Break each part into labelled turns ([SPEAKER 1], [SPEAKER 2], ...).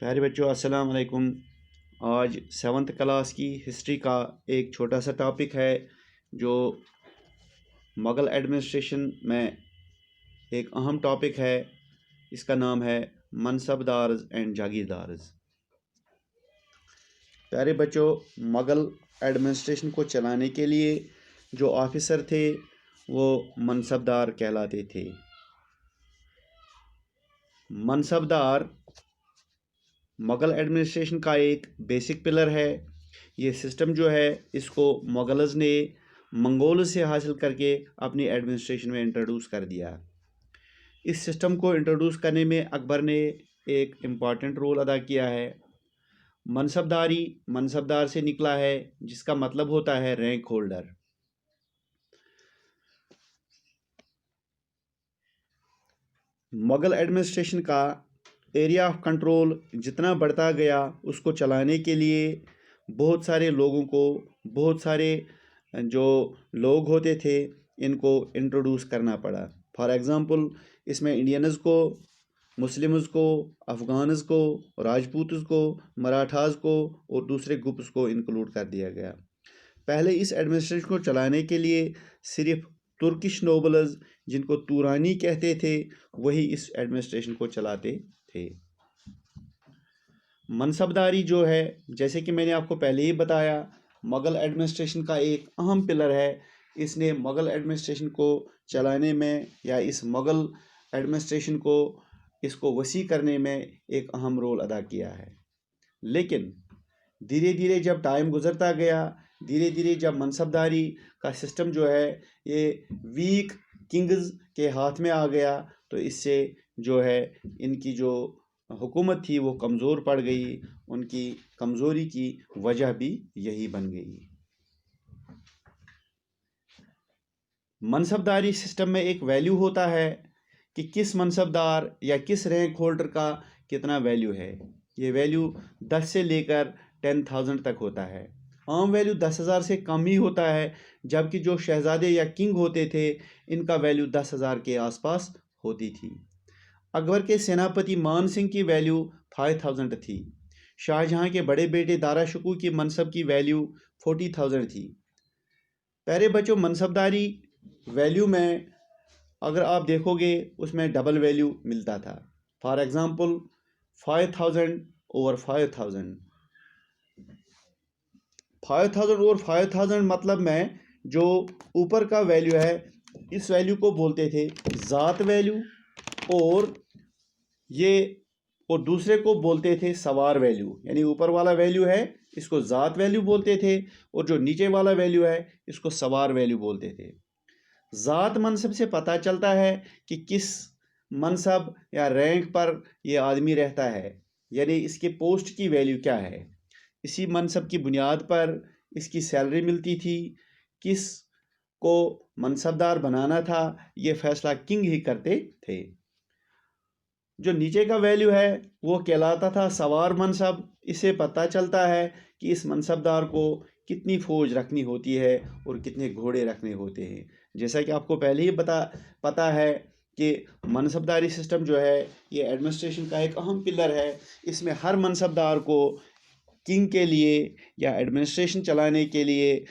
[SPEAKER 1] پیارے بچوں السلام علیکم۔ آج 7th کلاس کی ہسٹری کا ایک چھوٹا سا ٹاپک ہے جو مغل ایڈمنسٹریشن میں ایک اہم ٹاپک ہے۔ اس کا نام ہے منصب دارز اینڈ جاگیردارز۔ پیارے بچوں، مغل ایڈمنسٹریشن کو چلانے کے لیے جو آفیسر تھے وہ منصب دار کہلاتے تھے۔ منصب دار مغل ایڈمنسٹریشن کا ایک بیسک پلر ہے۔ یہ سسٹم جو ہے اس کو مغلز نے منگولز سے حاصل کر کے اپنی ایڈمنسٹریشن میں انٹروڈیوس کر دیا۔ اس سسٹم کو انٹروڈیوس کرنے میں اکبر نے ایک امپورٹنٹ رول ادا کیا ہے۔ منصب داری منصب دار سے نکلا ہے، جس کا مطلب ہوتا ہے رینک ہولڈر۔ مغل ایڈمنسٹریشن کا ایریا آف کنٹرول جتنا بڑھتا گیا، اس کو چلانے کے لیے بہت سارے لوگوں کو، بہت سارے جو لوگ ہوتے تھے ان کو انٹروڈیوس کرنا پڑا۔ فار ایگزامپل اس میں انڈینز کو، مسلمز کو، افغانز کو، راجپوتز کو، مراٹھاز کو اور دوسرے گروپس کو انکلوڈ کر دیا گیا۔ پہلے اس ایڈمنسٹریشن کو چلانے کے لیے صرف ترکش نوبلز، جن کو تورانی کہتے تھے، وہی اس ایڈمنسٹریشن کو چلاتے تھے۔ منصب داری جو ہے، جیسے کہ میں نے آپ کو پہلے ہی بتایا، مغل ایڈمنسٹریشن کا ایک اہم پلر ہے۔ اس نے مغل ایڈمنسٹریشن کو چلانے میں یا اس مغل ایڈمنسٹریشن کو اس کو وسیع کرنے میں ایک اہم رول ادا کیا ہے۔ لیکن دھیرے دھیرے جب ٹائم گزرتا گیا، دھیرے دھیرے جب منصب داری کا سسٹم جو ہے یہ ویک کنگز کے ہاتھ میں آ گیا، تو اس سے جو ہے ان کی جو حکومت تھی وہ کمزور پڑ گئی۔ ان کی کمزوری کی وجہ بھی یہی بن گئی۔ منصب داری سسٹم میں ایک ویلیو ہوتا ہے کہ کس منصب دار یا کس رینک ہولڈر کا کتنا ویلیو ہے۔ یہ ویلیو 10 سے لے کر 10,000 تک ہوتا ہے۔ عام ویلیو 10,000 سے کم ہی ہوتا ہے، جبکہ جو شہزادے یا کنگ ہوتے تھے ان کا ویلیو 10,000 کے آس پاس ہوتی تھی۔ اکبر کے سیناپتی مان سنگھ کی ویلیو 5,000 تھی۔ شاہ جہاں کے بڑے بیٹے دارا شکوہ کی منصب کی ویلیو 40,000 تھی۔ پیارے بچوں، منصب داری ویلیو میں اگر آپ دیکھو گے اس میں ڈبل ویلیو ملتا تھا۔ فار ایگزامپل 5,000 اور 5,000 اور 5,000 مطلب میں جو اوپر کا ویلیو ہے اس ویلیو کو بولتے تھے ذات ویلیو، اور دوسرے کو بولتے تھے سوار ویلیو۔ یعنی اوپر والا ویلیو ہے اس کو ذات ویلیو بولتے تھے، اور جو نیچے والا ویلیو ہے اس کو سوار ویلیو بولتے تھے۔ ذات منصب سے پتہ چلتا ہے کہ کس منصب یا رینک پر یہ آدمی رہتا ہے، یعنی اس کے پوسٹ کی ویلیو کیا ہے۔ اسی منصب کی بنیاد پر اس کی سیلری ملتی تھی۔ کس کو منصب دار بنانا تھا یہ فیصلہ کنگ ہی کرتے تھے۔ جو نیچے کا ویلیو ہے وہ کہلاتا تھا سوار منصب۔ اس سے پتہ چلتا ہے کہ اس منصب دار کو کتنی فوج رکھنی ہوتی ہے اور کتنے گھوڑے رکھنے ہوتے ہیں۔ جیسا کہ آپ کو پہلے ہی پتہ ہے کہ منصب داری سسٹم جو ہے یہ ایڈمنسٹریشن کا ایک اہم پلر ہے۔ اس میں ہر منصب دار کو کنگ کے لیے یا ایڈمنسٹریشن چلانے کے لیے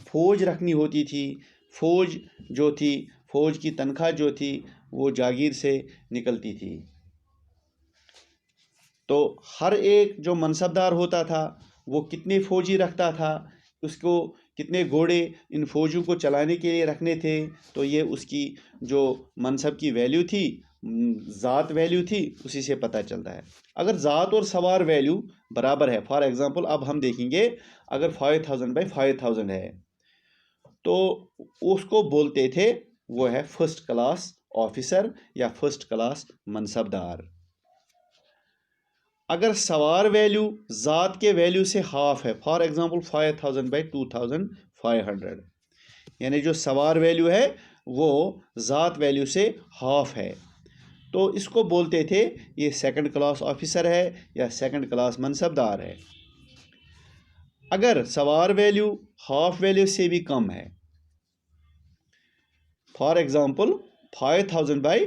[SPEAKER 1] فوج رکھنی ہوتی تھی۔ فوج جو تھی، فوج کی تنخواہ جو تھی وہ جاگیر سے نکلتی تھی۔ تو ہر ایک جو منصب دار ہوتا تھا وہ کتنے فوجی رکھتا تھا، اس کو کتنے گھوڑے ان فوجوں کو چلانے کے لیے رکھنے تھے، تو یہ اس کی جو منصب کی ویلیو تھی، ذات ویلیو تھی، اسی سے پتہ چلتا ہے۔ اگر ذات اور سوار ویلیو برابر ہے، فار ایگزامپل اب ہم دیکھیں گے اگر 5,000/5,000 ہے تو اس کو بولتے تھے وہ ہے فرسٹ کلاس آفیسر یا فرسٹ کلاس منصب دار۔ اگر سوار ویلیو ذات کے ویلیو سے ہاف ہے، فار ایگزامپل 5,000/2,500، یعنی جو سوار ویلیو ہے وہ ذات ویلیو سے ہاف ہے، تو اس کو بولتے تھے یہ سیکنڈ کلاس آفیسر ہے یا سیکنڈ کلاس منصب دار ہے۔ اگر سوار ویلیو ہاف ویلیو سے بھی کم ہے، فار ایگزامپل 5,000/2,000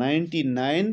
[SPEAKER 1] 99